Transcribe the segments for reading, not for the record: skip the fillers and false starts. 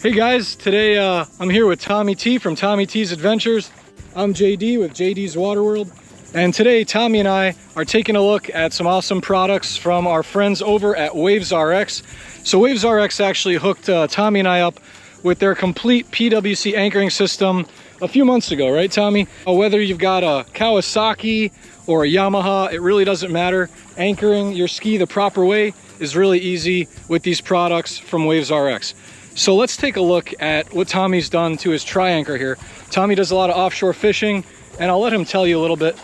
Hey guys, today I'm here with Tommy T from Tommy T's Adventures. I'm JD with JD's Waterworld, and today Tommy and I are taking a look at some awesome products from our friends over at WAVECOBRA. So WAVECOBRA actually hooked Tommy and I up with their complete PWC anchoring system a few months ago, right Tommy? Whether you've got a Kawasaki or a Yamaha, it really doesn't matter. Anchoring your ski the proper way is really easy with these products from WAVECOBRA. So let's take a look at what Tommy's done to his tri-anchor here. Tommy does a lot of offshore fishing, and I'll let him tell you a little bit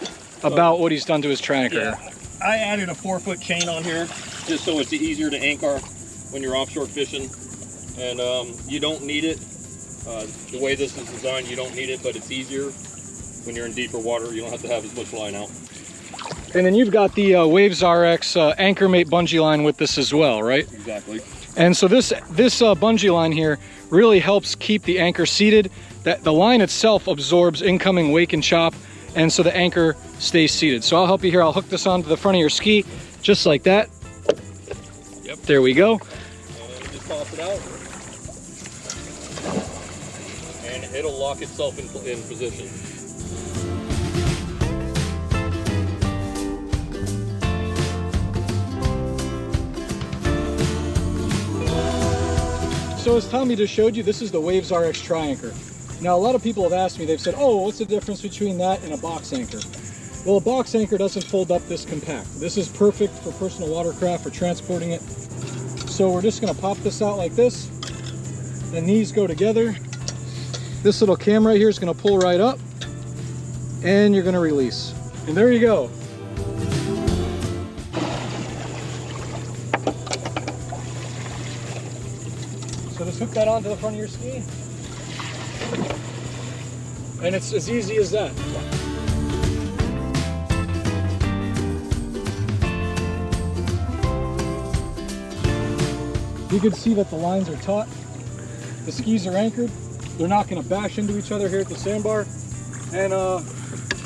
about what he's done to his tri-anchor. Yeah, I added a 4-foot chain on here just so it's easier to anchor when you're offshore fishing. And you don't need it. The way this is designed, you don't need it, but it's easier when you're in deeper water. You don't have to have as much line out. And then you've got the WAVECOBRA ANCHORMATE bungee line with this as well, right? Exactly. And so this bungee line here really helps keep the anchor seated. That the line itself absorbs incoming wake and chop, and so the anchor stays seated. So I'll help you here. I'll hook this onto the front of your ski, just like that. Yep. There we go. And just toss it out, and it'll lock itself in position. So as Tommy just showed you, this is the WAVECOBRA tri-anchor. Now a lot of people have asked me, they've said, oh, what's the difference between that and a box anchor? Well, a box anchor doesn't fold up this compact. This is perfect for personal watercraft, for transporting it. So we're just gonna pop this out like this, and these go together. This little cam right here is gonna pull right up, and you're gonna release. And there you go. So just hook that onto the front of your ski, and it's as easy as that. You can see that the lines are taut, the skis are anchored, they're not going to bash into each other here at the sandbar. And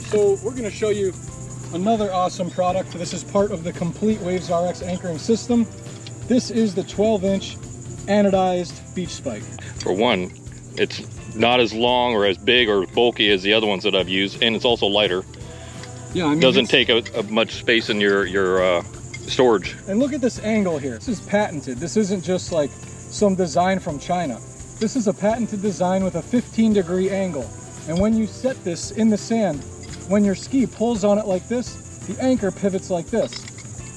so we're going to show you another awesome product. This is part of the complete WAVECOBRA anchoring system. This is the 12-inch anodized beach spike. For one, it's not as long or as big or bulky as the other ones that I've used, and it's also lighter. Yeah, I mean, doesn't take much space in your storage. And look at this angle here. This is patented. This isn't just like some design from China. This is a patented design with a 15-degree angle. And when you set this in the sand, when your ski pulls on it like this, the anchor pivots like this.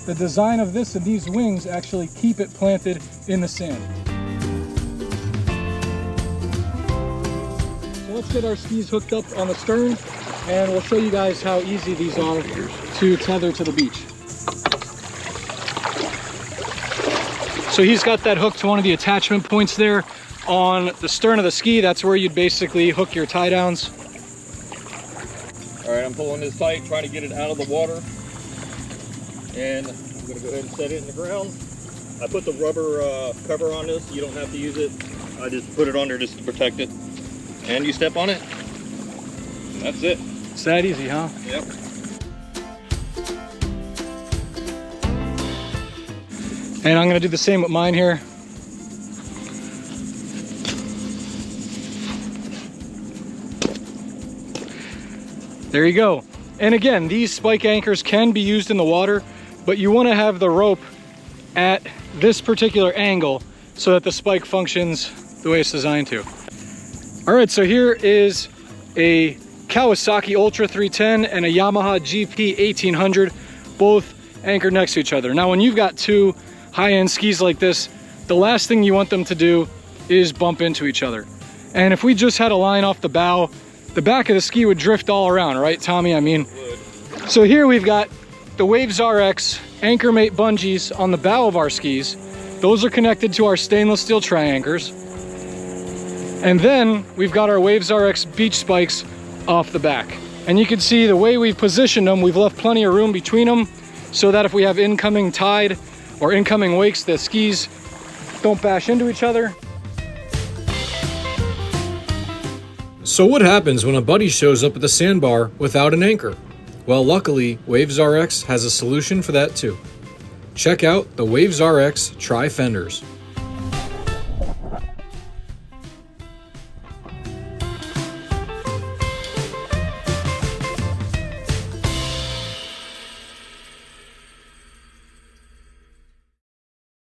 The design of this and these wings actually keep it planted in the sand. So let's get our skis hooked up on the stern, and we'll show you guys how easy these are to tether to the beach. So he's got that hooked to one of the attachment points there on the stern of the ski. That's where you'd basically hook your tie downs. All right, I'm pulling this tight, trying to get it out of the water. And I'm gonna go ahead and set it in the ground. I put the rubber cover on this. You don't have to use it. I just put it on there just to protect it. And you step on it. And that's it. It's that easy, huh? Yep. And I'm gonna do the same with mine here. There you go. And again, these spike anchors can be used in the water, but you want to have the rope at this particular angle so that the spike functions the way it's designed to. All right, so here is a Kawasaki Ultra 310 and a Yamaha GP 1800, both anchored next to each other. Now, when you've got two high-end skis like this, the last thing you want them to do is bump into each other. And if we just had a line off the bow, the back of the ski would drift all around, right, Tommy? I mean, so here we've got the WAVECOBRA ANCHORMATE bungees on the bow of our skis. Those are connected to our stainless steel tri-anchors. And then we've got our WAVECOBRA beach spikes off the back. And you can see the way we've positioned them, we've left plenty of room between them so that if we have incoming tide or incoming wakes, the skis don't bash into each other. So what happens when a buddy shows up at the sandbar without an anchor? Well, luckily, WAVECOBRA has a solution for that too. Check out the WAVECOBRA Tri Fenders.